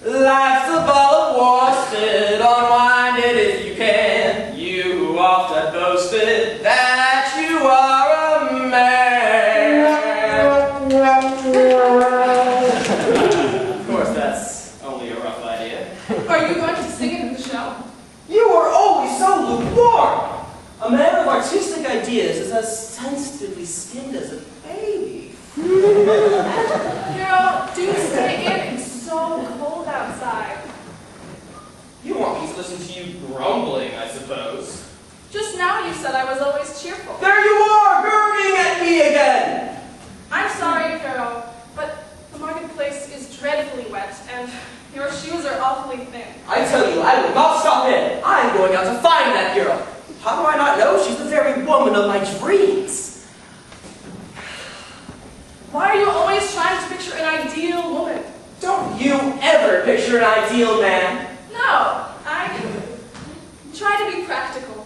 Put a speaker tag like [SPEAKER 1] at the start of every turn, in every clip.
[SPEAKER 1] Life's a ball of worsted, unwind it if you can. You going to sing it in the show?
[SPEAKER 2] You are always so lukewarm. A man of artistic ideas is as sensitively skinned as a baby.
[SPEAKER 1] Hero, do stay in. It's so cold outside.
[SPEAKER 2] You want me to listen to you grumbling, I suppose.
[SPEAKER 1] Just now you said I was always cheerful.
[SPEAKER 2] There you are, gurgling at me again!
[SPEAKER 1] I'm sorry, Hero, but the marketplace is dreadfully wet, and your shoes are awfully thin.
[SPEAKER 2] I tell you, I will not stop in. I am going out to find that hero. How do I not know? She's the very woman of my dreams.
[SPEAKER 1] Why are you always trying to picture an ideal woman?
[SPEAKER 2] Don't you ever picture an ideal man?
[SPEAKER 1] No, I try to be practical.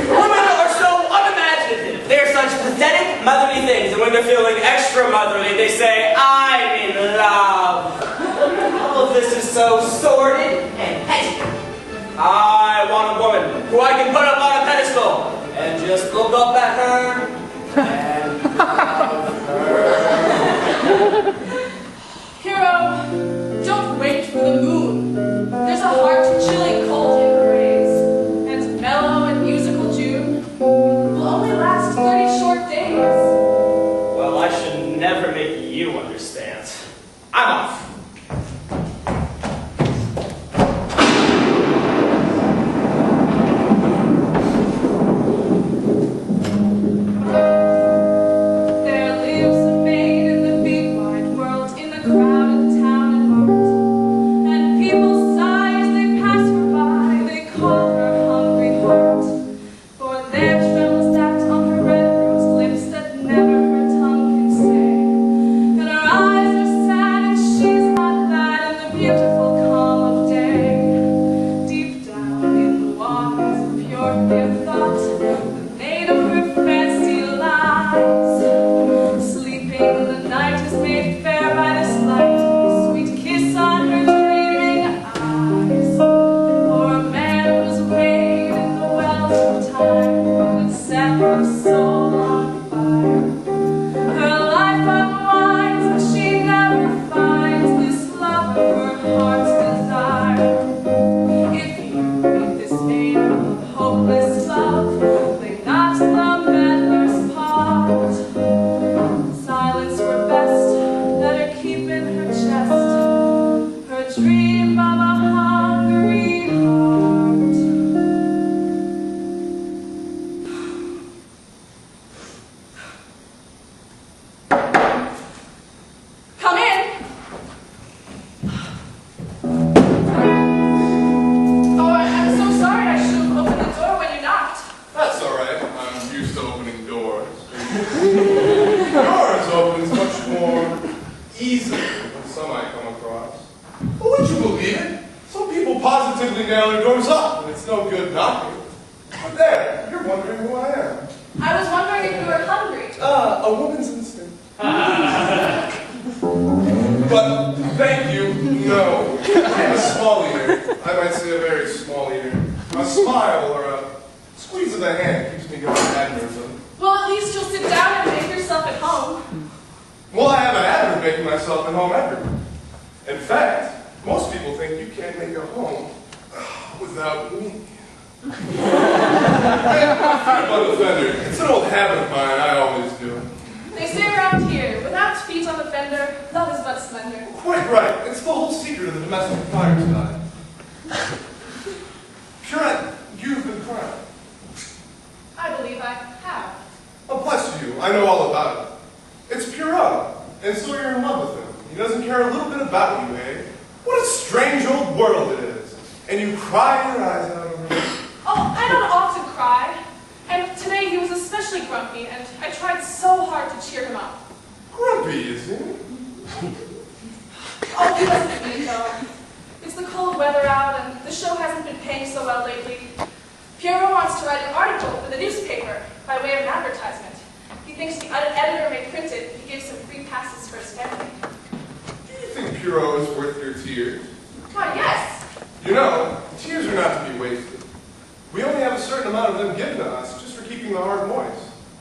[SPEAKER 2] Women are so unimaginative. They are such pathetic, motherly things, and when they're feeling extra motherly, they say, I'm in love. All of this is so sordid and petty. I want a woman who I can put up on a pedestal and just look up at her and love her.
[SPEAKER 1] Hero, don't wait for the moon. There's a heart-chilling cold in grays, and mellow and musical June will only last 30 short days.
[SPEAKER 2] Well, I should never make you understand. I'm off.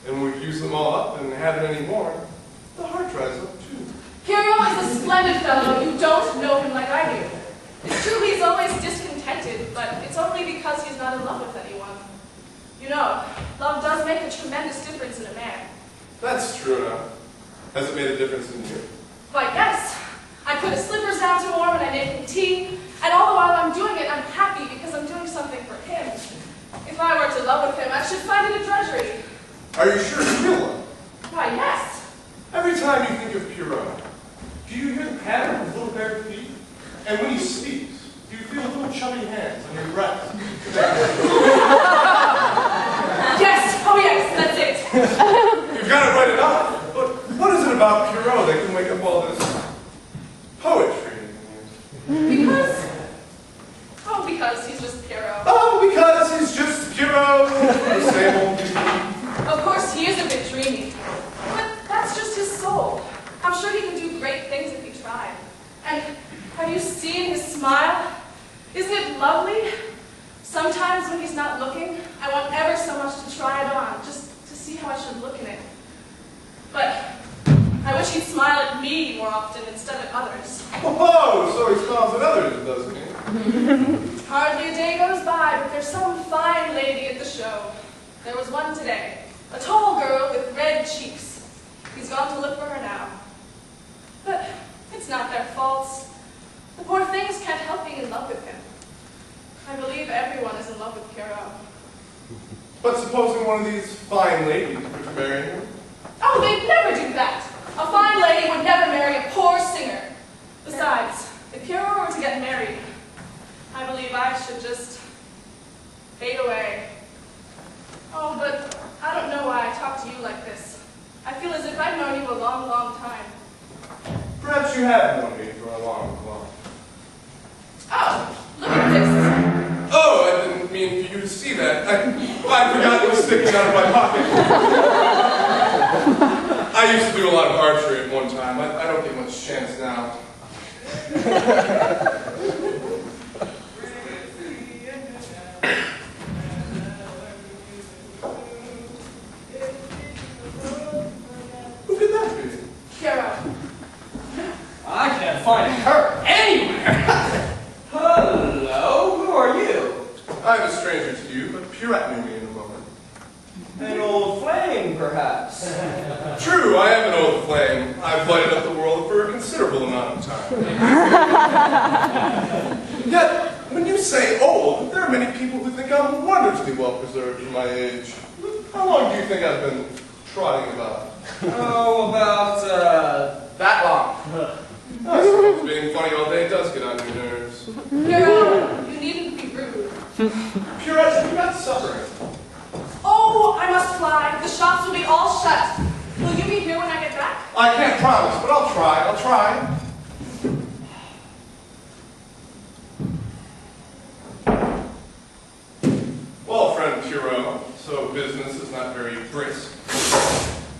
[SPEAKER 3] And we use them all up and have it anymore, the heart dries up too.
[SPEAKER 1] Hero is a splendid fellow. You don't know him like I do. It's true he's always discontented, but it's only because he's not in love with anyone. You know, love does make a tremendous difference in a man.
[SPEAKER 3] That's true enough. Has it made a difference in you?
[SPEAKER 1] Why, yes. I put his slippers down to warm and I make him tea, and all the while I'm doing it, I'm happy because I'm doing something for him. If I were to love with him, I should find it a drudgery.
[SPEAKER 3] Are you sure you feel one?
[SPEAKER 1] Why, yes.
[SPEAKER 3] Every time you think of Pierrot, do you hear the patter of his little bare feet? And when he speaks, do you feel little chubby hands on your breast?
[SPEAKER 1] Yes, oh yes, that's it.
[SPEAKER 3] You've got it right enough. But what is it about Pierrot that can wake up all this poetry in you?
[SPEAKER 1] Because he's just Pierrot.
[SPEAKER 3] Oh, because he's just Pierrot. The same old dude.
[SPEAKER 1] Of course, he is a bit dreamy. But that's just his soul. I'm sure he can do great things if he tried. And have you seen his smile? Isn't it lovely? Sometimes when he's not looking, I want ever so much to try it on, just to see how I should look in it. But I wish he'd smile at me more often instead of others.
[SPEAKER 3] Oh, so he smiles at others, doesn't he?
[SPEAKER 1] Hardly a day goes by, but there's some fine lady at the show. There was one today, a tall girl with red cheeks. He's gone to look for her now. But it's not their faults. The poor things can't help being in love with him. I believe everyone is in love with Pierrot.
[SPEAKER 3] But supposing one of these fine ladies were to marry him?
[SPEAKER 1] Oh, they'd never do that. A fine lady would never marry a poor singer. Besides, if Pierrot were to get married, I believe I should just fade away. Oh, but I don't know why I talk to you like this. I feel as if I've known you a long, long time.
[SPEAKER 3] Perhaps you have known me for a long, long.
[SPEAKER 1] Oh, look at this.
[SPEAKER 3] Oh, I didn't mean for you to see that. I forgot it was sticking out of my pocket. I used to do a lot of archery at one time. I don't get much chance now. Who could that be?
[SPEAKER 1] Pierrot.
[SPEAKER 2] I can't find her anywhere. Hello, who are you?
[SPEAKER 3] I'm a stranger to you, but Pierrot knew me in a moment.
[SPEAKER 2] An old flame, perhaps.
[SPEAKER 3] True, I am an old flame. I've lighted up the world for a considerable amount of time. Yet, when you say old, there are many people who think I'm wonderfully well preserved for my age. How long do you think I've been trotting about?
[SPEAKER 2] Oh, about, that long.
[SPEAKER 3] I suppose being funny all day does get on your nerves.
[SPEAKER 1] Pierrot, you needn't be rude.
[SPEAKER 3] Pierrot, you're not suffering.
[SPEAKER 1] Oh, I must fly. The shops will be all shut. Will you be here when I get back?
[SPEAKER 3] I can't promise, but I'll try. I'll try. Well, friend Pierrot, so business is not very brisk.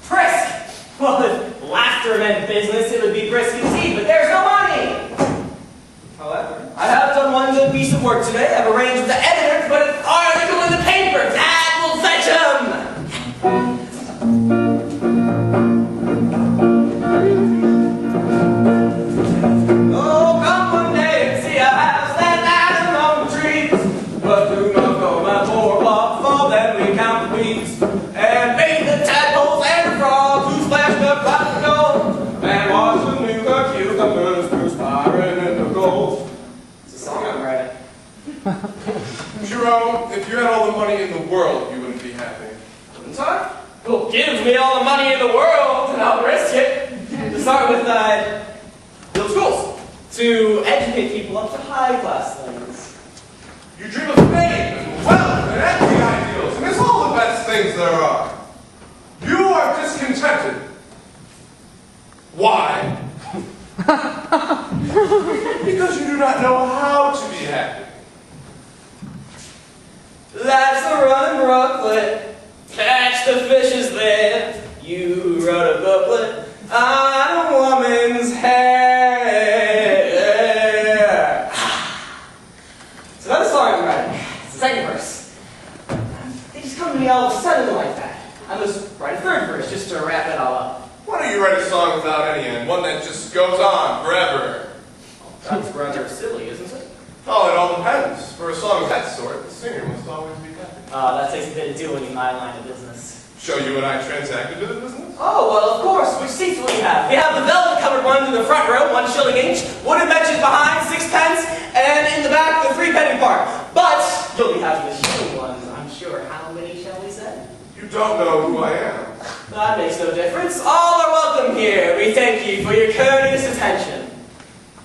[SPEAKER 2] Brisk! Well, if laughter meant business, it would be brisk indeed, but there's no money! However, I have done one good piece of work today. I've arranged with the editor to put an article in the paper. That will fetch him! Oh, come one day and see a house that lies among the trees. But do not go at 4 o'clock, for then we count the weeds. And bathe the tadpoles and the frogs who splashed up like the gold. And watch the new cucumbers perspiring in the gold. It's a song I'm writing.
[SPEAKER 3] Pierrot, if you had all the money in the world, you wouldn't be happy.
[SPEAKER 2] Wouldn't I? Who gives me all the money in the world, and I'll risk it. To start with, build schools. To educate people up to high-class things.
[SPEAKER 3] You dream of fame and wealth and empty ideals, and it's all the best things there are. You are discontented. Why? Because you do not know how to be happy.
[SPEAKER 2] Life's a running brooklet. Catch the fishes there. You wrote a booklet on a woman's hair. So that's the song I'm writing. It's the second verse. They just come to me all of a sudden like that. I must write a third verse just to wrap it all up.
[SPEAKER 3] Why don't you write a song without any end? One that just goes on forever.
[SPEAKER 2] That's rather silly, isn't it?
[SPEAKER 3] Oh, it all depends. For a song of that sort, the singer must always be happy.
[SPEAKER 2] That takes a bit of doing in my line of business.
[SPEAKER 3] Show you and I transact a bit of business?
[SPEAKER 2] Oh, well, of course. Which seats will we have? We have the velvet-covered ones in the front row, 1 shilling each. Wooden benches behind, 6 pence. And in the back, the 3-penny part. But you'll be having the shilling ones, I'm sure. How many shall we say?
[SPEAKER 3] You don't know who I am.
[SPEAKER 2] That makes no difference. All are welcome here. We thank you for your courteous attention.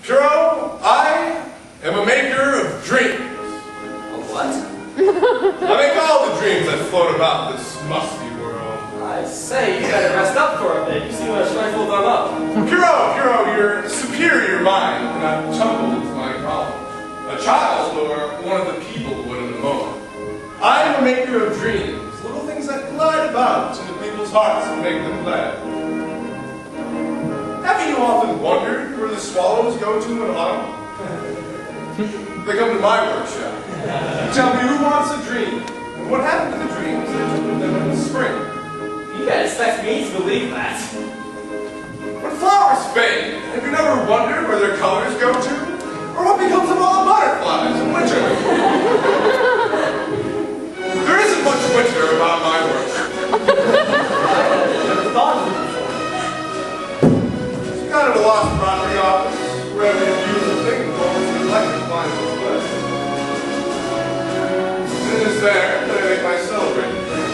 [SPEAKER 3] Puro, I am a maker of dreams.
[SPEAKER 2] A what?
[SPEAKER 3] I make all the dreams that float about this musty world.
[SPEAKER 2] I say, you better rest up for a bit. You seem to trifle them up.
[SPEAKER 3] Puro, your superior mind cannot tumble into my problem. A child or one of the people would in a moment. I am a maker of dreams, little things that glide about into people's hearts and make them glad. Haven't you often wondered where the swallows go to in autumn? They come to my workshop. Tell me who wants a dream, and what happened to the dreams that took with them in the spring.
[SPEAKER 2] You can't expect me to believe that.
[SPEAKER 3] When flowers fade, have you never wondered where their colors go to? Or what becomes of all the butterflies in winter? There isn't much winter about my workshop.
[SPEAKER 2] I never thought of it before.
[SPEAKER 3] It's kind of a lost property office, where every beautiful thing forms an electric line of place. And it is there that I make my celebrated dream.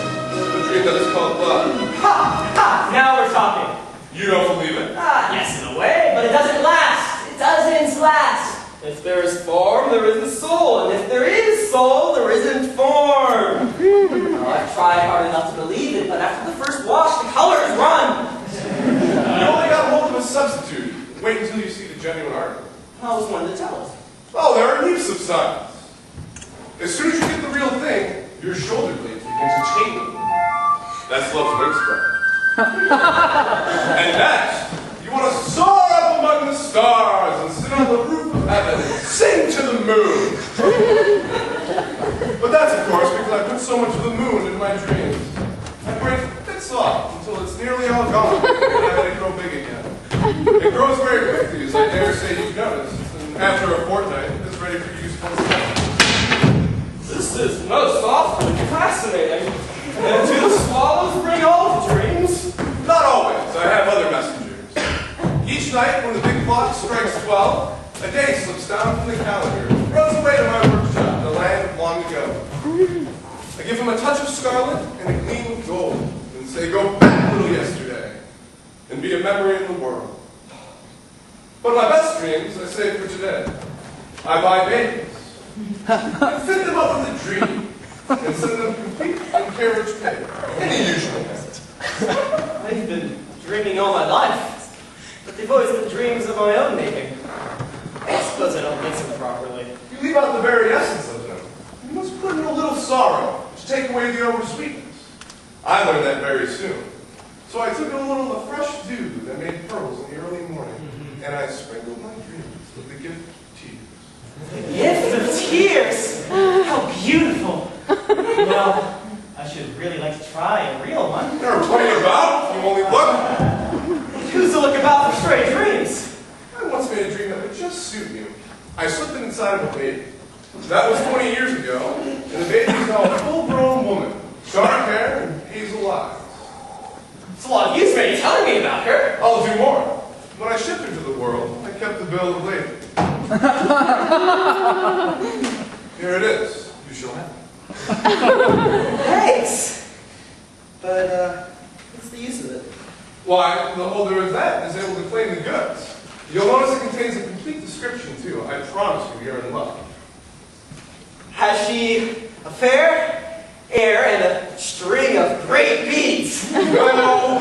[SPEAKER 3] The dream that is called love.
[SPEAKER 2] Ha! Ha! Now we're talking.
[SPEAKER 3] You don't believe it?
[SPEAKER 2] Yes, in a way, but it doesn't last. It doesn't last. If there is form, there isn't soul. And if there is soul, there isn't form. Well, I've tried hard enough to believe it, but after the first wash, the colors run.
[SPEAKER 3] You only got hold of a substitute. Wait until you see the genuine article.
[SPEAKER 2] How was one to tell us?
[SPEAKER 3] Oh, there are heaps of signs. As soon as you get the real thing, your shoulder blades begin to tingle. That's love's wing spread. And next, you want to soar up among the stars and sit on the roof of heaven and sing to the moon. But that's, of course, because I put so much of the moon in my dreams. I break bits off until it's nearly all gone, and I let it grow big again. It grows very quickly, as I dare say you've noticed, and after a fortnight, it's ready for use once again.
[SPEAKER 2] This is most awfully fascinating. And do the swallows bring all the dreams?
[SPEAKER 3] Not always. I have other messengers. Each night, when the big clock strikes 12, a day slips down from the calendar and runs away to my workshop, the land of long ago. I give him a touch of scarlet and a gleam of gold, and say, go back, little yesterday, and be a memory in the world. But my best dreams I save for today. I buy babies, and fit them up with a dream, and send them complete in carriage paper, in the usual method.
[SPEAKER 2] I've been dreaming all my life, but they've always been dreams of my own making. I suppose I don't mix them properly.
[SPEAKER 3] You leave out the very essence of them. You must put in a little sorrow to take away the oversweetness. I learned that very soon. So I took a little of fresh dew that made pearls in the early morning, and I sprinkled my dreams with the gift of tears.
[SPEAKER 2] The gift of tears! How beautiful! Well, I should really like to try a real one.
[SPEAKER 3] There are plenty about, if you only look.
[SPEAKER 2] Who's to look about for stray dreams?
[SPEAKER 3] I once made a dream that would just suit you. I slipped it inside of a baby. That was 20 years ago, and the baby is now a full-grown woman, dark hair and hazel eyes.
[SPEAKER 2] It's a lot of use for you telling me about her.
[SPEAKER 3] I'll do more. When I shipped her to the world, I kept the bill of lading. Here it is. You shall have it.
[SPEAKER 2] Thanks! But, what's the use of it?
[SPEAKER 3] Why, the holder of that is able to claim the goods. You'll notice it contains a complete description, too. I promise you, you're in luck.
[SPEAKER 2] Has she a fair hair and a string of great beads?
[SPEAKER 3] No!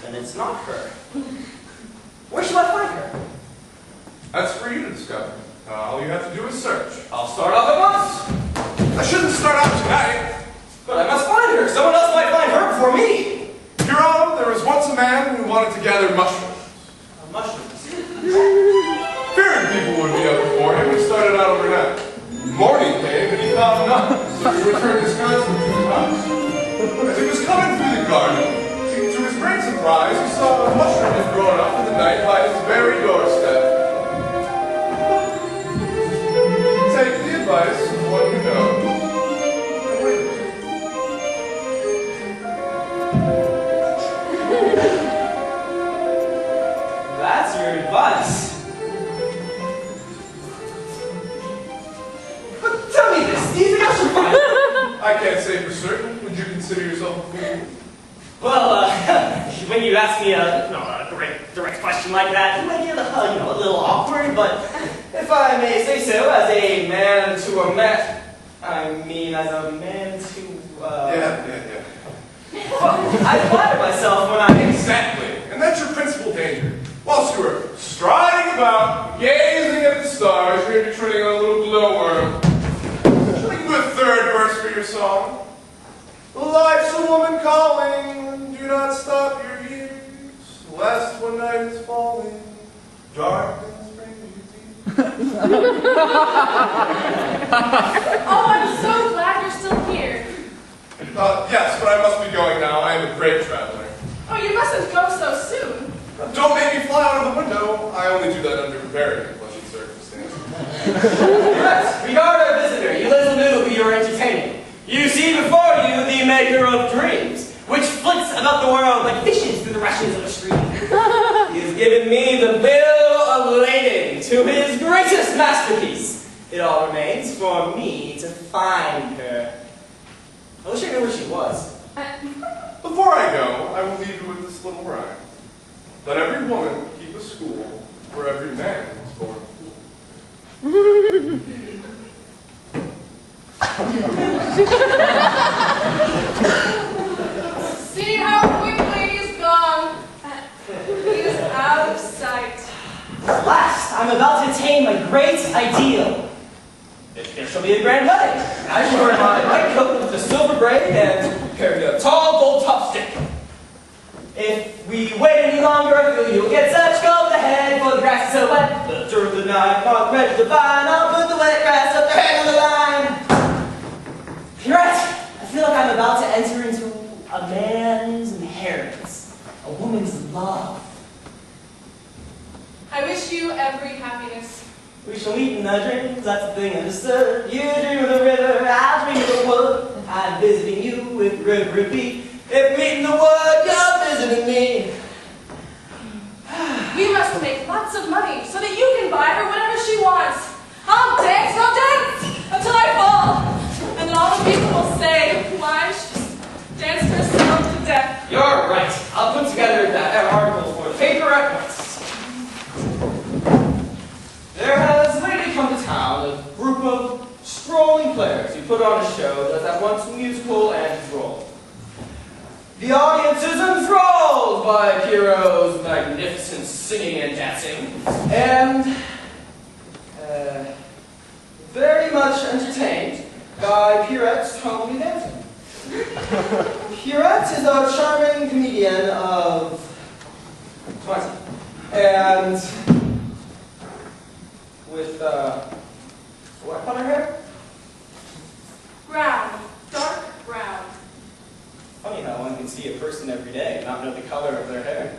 [SPEAKER 2] Then it's not her. Where shall I find her?
[SPEAKER 3] That's for you to discover. All you have to do is search.
[SPEAKER 2] I'll start off at once.
[SPEAKER 3] I shouldn't start out tonight.
[SPEAKER 2] But I must find her. Someone else might find her before me.
[SPEAKER 3] Hero, there was once a man who wanted to gather mushrooms.
[SPEAKER 2] Mushrooms.
[SPEAKER 3] Feared people would be up before him. He started out overnight. Morning came and he found none, so he returned disguised to his house. As he was coming through the garden, to his great surprise, he saw a mushroom had grown up in the night by his very doorstep. Take the advice of one who knows. And wait a minute.
[SPEAKER 2] That's your advice. But tell me this, do you think I should find her?
[SPEAKER 3] I can't say for certain. Would you consider yourself a fool?
[SPEAKER 2] Well, when you ask me a direct question like that, it might get a little awkward, but if I may say so, as a man to a man, I mean as a man to,
[SPEAKER 3] Yeah.
[SPEAKER 2] Well, I flatter myself when I...
[SPEAKER 3] Exactly. And that's your principal danger. Whilst you are striding about, gazing at the stars, you're going to be treading on a little glowworm. Shall I give you a third verse for your song? Life's a woman calling, do not stop your ears, lest one night is falling, darkness brings you tears.
[SPEAKER 1] Oh, I'm so glad you're still here.
[SPEAKER 3] Yes, but I must be going now. I am a great traveler.
[SPEAKER 1] Oh, you mustn't go so soon.
[SPEAKER 3] Don't make me fly out of the window. I only do that under very unpleasant circumstances.
[SPEAKER 2] Yes, regard our visitor. You little knew who you were entertaining. You see before you the maker of dreams, which flits about the world like fishes through the rushes of a stream. He has given me the bill of lading to his greatest masterpiece. It all remains for me to find her. I wish I knew where she was.
[SPEAKER 3] Before I go, I will leave you with this little rhyme. Let every woman keep a school where every man is born.
[SPEAKER 1] See how quickly he's gone. He is out of sight.
[SPEAKER 2] At last, I'm about to attain my great ideal. There shall be a grand wedding. I shall wear my white coat with a silver braid and carry a tall gold top stick. If we wait any longer, I feel you'll get such gold ahead, for the grass is so wet. The dirt of the night, not ready to vine. I'll put the wet grass up the head of the line. You're right. I feel like I'm about to enter into a man's inheritance, a woman's love.
[SPEAKER 1] I wish you every happiness.
[SPEAKER 2] We shall meet in our dreams, that's the thing understood. You dream of the river, I dream of the wood. I'm visiting you if river be. If meeting the wood, you're visiting me.
[SPEAKER 1] We must make lots of money so that you can buy her whatever she wants. I'll dance until I fall. And then all the people will say, why, she's danced herself to death.
[SPEAKER 2] You're right. I'll put together that article for the paper at once. There has lately come to town a group of strolling players who put on a show that's at once musical and droll. The audience is enthralled by Pierrot's magnificent singing and dancing, and very much entertained by Pierrette's homely dancing. Pierrette is a charming comedian of 20, and with what color hair?
[SPEAKER 1] Brown, dark brown.
[SPEAKER 2] Funny how one can see a person every day and not know the color of their hair.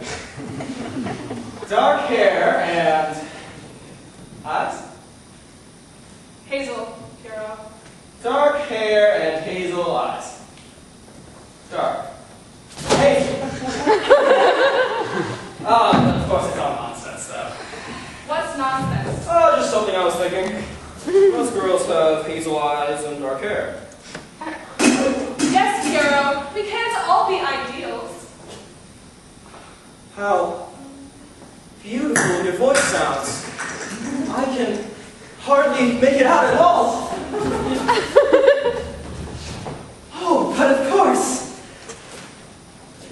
[SPEAKER 2] Dark hair and eyes?
[SPEAKER 1] Hazel, Piero.
[SPEAKER 2] Dark hair and hazel eyes. Dark. Hazel. Oh, of course it's all nonsense though.
[SPEAKER 1] What's nonsense?
[SPEAKER 2] Oh, just something I was thinking. Most girls have hazel eyes and dark hair.
[SPEAKER 1] Yes, Piero. We can't all be ideals.
[SPEAKER 2] How beautiful your voice sounds. I can hardly make it out at all. Oh, but of course,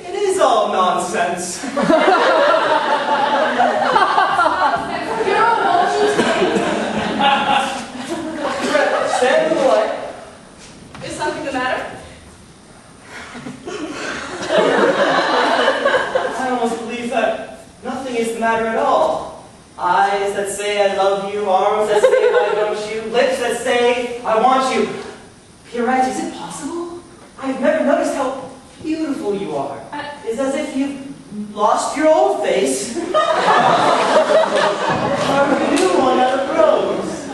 [SPEAKER 2] it is all nonsense.
[SPEAKER 1] Piero, won't you
[SPEAKER 2] Stand in the light.
[SPEAKER 1] Is something the matter?
[SPEAKER 2] I almost believe that nothing is the matter at all. Eyes that say I love you, arms that say I want you, lips that say I want you. Pierrette, is it possible? I've never noticed how beautiful you are. It's as if you've Lost your old face? Carve a new one out of rose.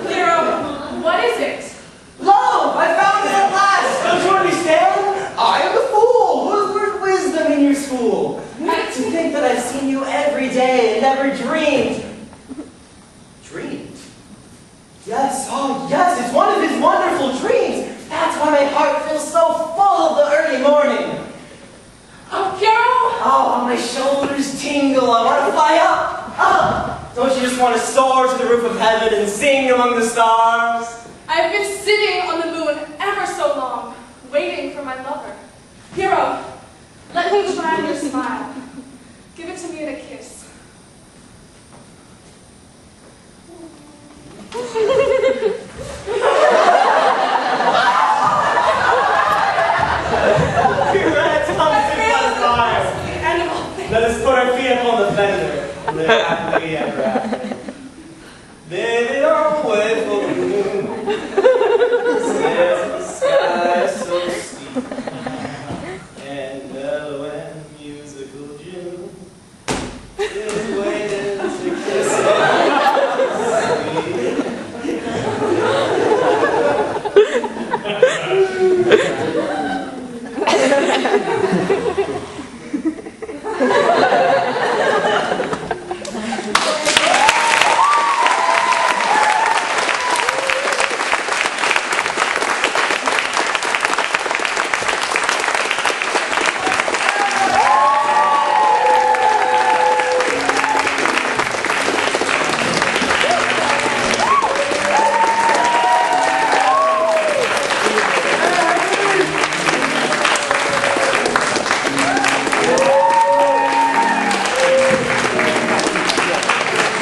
[SPEAKER 1] Hero, what is it?
[SPEAKER 2] Lo! I found it at last! Don't you understand? I am the fool who has learned wisdom in your school. To think that I've seen you every day and never dreamed. Dreamed? Yes, oh yes, it's one of his wonderful dreams. That's why my heart feels so full of the early morning.
[SPEAKER 1] Oh, Hero!
[SPEAKER 2] Oh, my shoulders tingle. I want to fly up. Up! Don't you just want to soar to the roof of heaven and sing among the stars?
[SPEAKER 1] I've been sitting on the moon ever so long, waiting for my lover. Hero, let me try your smile. Give it to me in a kiss.
[SPEAKER 2] Let us put our feet up on the fender and live happily ever after. Baby, don't wait for the moon.